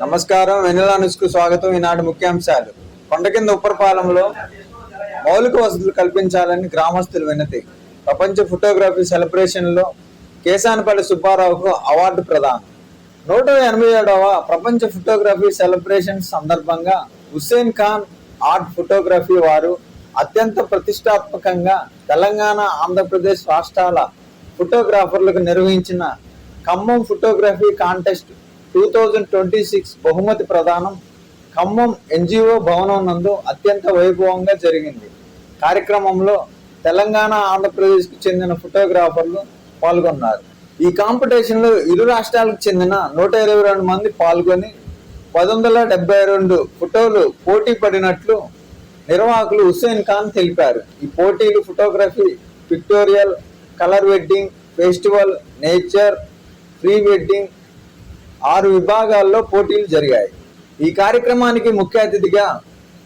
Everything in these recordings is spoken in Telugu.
నమస్కారం. వెన్నెల న్యూస్ కు స్వాగతం. ఈనాటి ముఖ్యాంశాలు. కొండ కింద ఉప్పరపాలెంలో మౌలిక వసతులు కల్పించాలని గ్రామస్తులు వినతి. ప్రపంచ ఫోటోగ్రఫీ సెలబ్రేషన్ లో కేశానపల్లి సుబ్బారావుకు అవార్డు ప్రదానం. 187వ ప్రపంచ ఫోటోగ్రఫీ సెలబ్రేషన్ సందర్భంగా హుస్సేన్ ఖాన్ ఆర్ట్ ఫోటోగ్రఫీ వారు అత్యంత ప్రతిష్టాత్మకంగా తెలంగాణ, ఆంధ్రప్రదేశ్ రాష్ట్రాల ఫోటోగ్రాఫర్లకు నిర్వహించిన ఖమ్మం ఫోటోగ్రఫీ కాంటెస్ట్ 2026 బహుమతి ప్రదానం ఖమ్మం ఎన్జిఓ భవనం నందు అత్యంత వైభవంగా జరిగింది. కార్యక్రమంలో తెలంగాణ, ఆంధ్రప్రదేశ్కు చెందిన ఫోటోగ్రాఫర్లు పాల్గొన్నారు. ఈ కాంపిటీషన్ లో ఇరు రాష్ట్రాలకు చెందిన 122 మంది పాల్గొని 1172 ఫోటోలు పోటీ పడినట్లు నిర్వాహకులు హుస్సేన్ ఖాన్ తెలిపారు. ఈ పోటీలు photography, pictorial, colour wedding, festival, nature, pre wedding 6 విభాగాల్లో పోటీలు జరిగాయి. ఈ కార్యక్రమానికి ముఖ్య అతిథిగా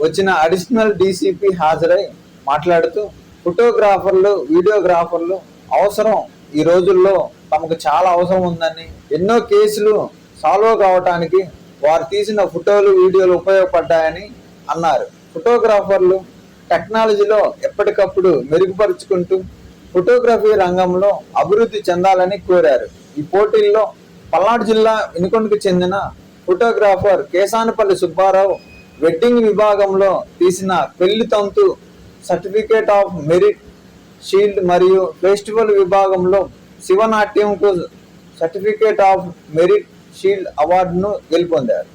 వచ్చిన అడిషనల్ డీసీపీ హాజరై మాట్లాడుతూ ఫోటోగ్రాఫర్లు, వీడియోగ్రాఫర్లు అవసరం ఈ రోజుల్లో తమకు చాలా అవసరం ఉందని, ఎన్నో కేసులు సాల్వ్ కావటానికి వారు తీసిన ఫోటోలు, వీడియోలు ఉపయోగపడ్డాయని అన్నారు. ఫోటోగ్రాఫర్లు టెక్నాలజీలో ఎప్పటికప్పుడు మెరుగుపరుచుకుంటూ ఫోటోగ్రఫీ రంగంలో అభివృద్ధి చెందాలని కోరారు. ఈ పోటీల్లో పల్నాడు జిల్లా వినుకొండకు చెందిన ఫోటోగ్రాఫర్ కేశానపల్లి సుబ్బారావు వెడ్డింగ్ విభాగంలో తీసిన పెళ్లి తంతు సర్టిఫికేట్ ఆఫ్ మెరిట్ షీల్డ్ మరియు ఫెస్టివల్ విభాగంలో శివనాట్యంకు సర్టిఫికేట్ ఆఫ్ మెరిట్ షీల్డ్ అవార్డును గెలుపొందారు.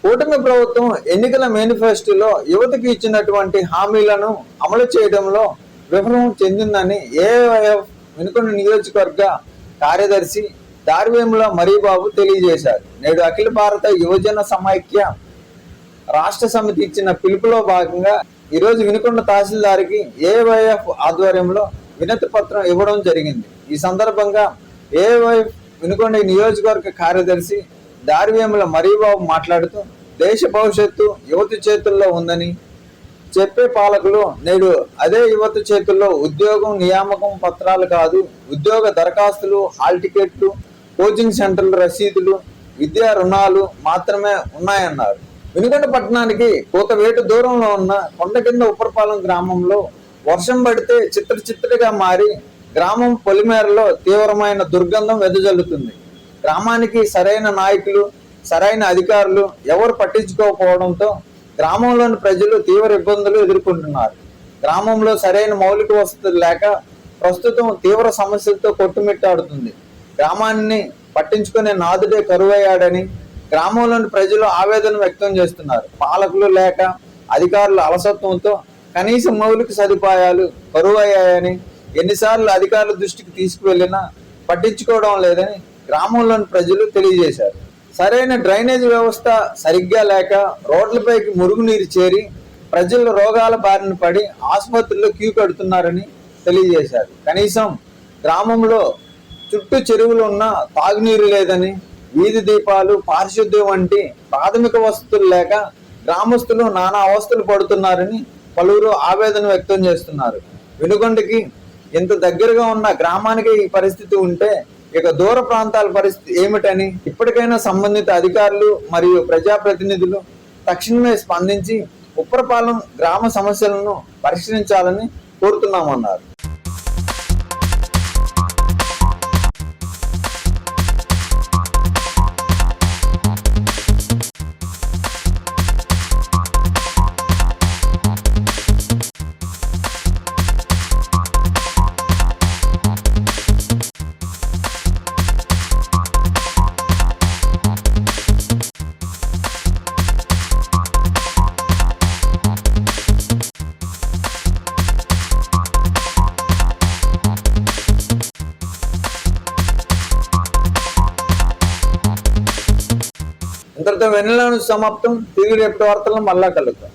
కూటమి ప్రభుత్వం ఎన్నికల మేనిఫెస్టోలో యువతకు ఇచ్చినటువంటి హామీలను అమలు చేయడంలో విఫలం చెందిందని ఏఐఎఫ్ వినుకొండ నియోజకవర్గ కార్యదర్శి దారివేముల మరీబాబు తెలియజేశారు. నేడు అఖిల భారత యువజన సమైక్య రాష్ట్ర సమితి ఇచ్చిన పిలుపులో భాగంగా ఈరోజు వినుకొండ తహసీల్దార్కి ఏఐఎఫ్ ఆధ్వర్యంలో వినతి పత్రం ఇవ్వడం జరిగింది. ఈ సందర్భంగా ఏఐఎఫ్ వినుకొండ నియోజకవర్గ కార్యదర్శి దారివేముల మరీబాబు మాట్లాడుతూ దేశ భవిష్యత్తు యువత చేతుల్లో ఉందని చెప్పే పాలకులు నేడు అదే యువత చేతుల్లో ఉద్యోగం, నియామకం పత్రాలు కాదు, ఉద్యోగ దరఖాస్తులు, హాల్ టికెట్లు, కోచింగ్ సెంటర్ల రసీదులు, విద్యా రుణాలు మాత్రమే ఉన్నాయన్నారు. వినుకొండ పట్టణానికి కోతవేటు దూరంలో ఉన్న కొండ కింద ఉప్పరపాలెం గ్రామంలో వర్షం పడితే చిత్రచిత్రగా మారి గ్రామం పొలిమేరలో తీవ్రమైన దుర్గంధం వెదజల్లుతుంది. గ్రామానికి సరైన నాయకులు, సరైన అధికారులు ఎవరు పట్టించుకోకపోవడంతో గ్రామంలోని ప్రజలు తీవ్ర ఇబ్బందులు ఎదుర్కొంటున్నారు. గ్రామంలో సరైన మౌలిక వసతులు లేక ప్రస్తుతం తీవ్ర సమస్యలతో కొట్టుమిట్టాడుతుంది. గ్రామాన్ని పట్టించుకునే నాదుడే కరువయ్యాడని గ్రామంలోని ప్రజలు ఆవేదన వ్యక్తం చేస్తున్నారు. పాలకులు లేక అధికారుల అలసత్వంతో కనీస మౌలిక సదుపాయాలు కరువయ్యాయని, ఎన్నిసార్లు అధికారుల దృష్టికి తీసుకువెళ్లినా పట్టించుకోవడం లేదని గ్రామంలోని ప్రజలు తెలియజేశారు. సరైన డ్రైనేజ్ వ్యవస్థ సరిగ్గా లేక రోడ్లపైకి మురుగునీరు చేరి ప్రజలు రోగాల బారిన పడి ఆసుపత్రుల్లో క్యూ కడుతున్నారని తెలియజేశారు. కనీసం గ్రామంలో చుట్టూ చెరువులు ఉన్నా తాగునీరు లేదని, వీధి దీపాలు, పారిశుద్ధ్యం వంటి ప్రాథమిక వసతులు లేక గ్రామస్తులు నానా అవస్థలు పడుతున్నారని పలువురు ఆవేదన వ్యక్తం చేస్తున్నారు. వెనుగొండకి ఇంత దగ్గరగా ఉన్న గ్రామానికి ఈ పరిస్థితి ఉంటే ఇక దూర ప్రాంతాల పరిస్థితి ఏమిటని ఇప్పటికైనా సంబంధిత అధికారులు మరియు ప్రజాప్రతినిధులు తక్షణమే స్పందించి ఉప్పరపాలెం గ్రామ సమస్యలను పరిష్కరించాలని కోరుతున్నామన్నారు. ఇంతటితో వెన్నెల సమాప్తం. తిరిగి రేపటి వార్తలను మళ్ళా కలుద్దాం.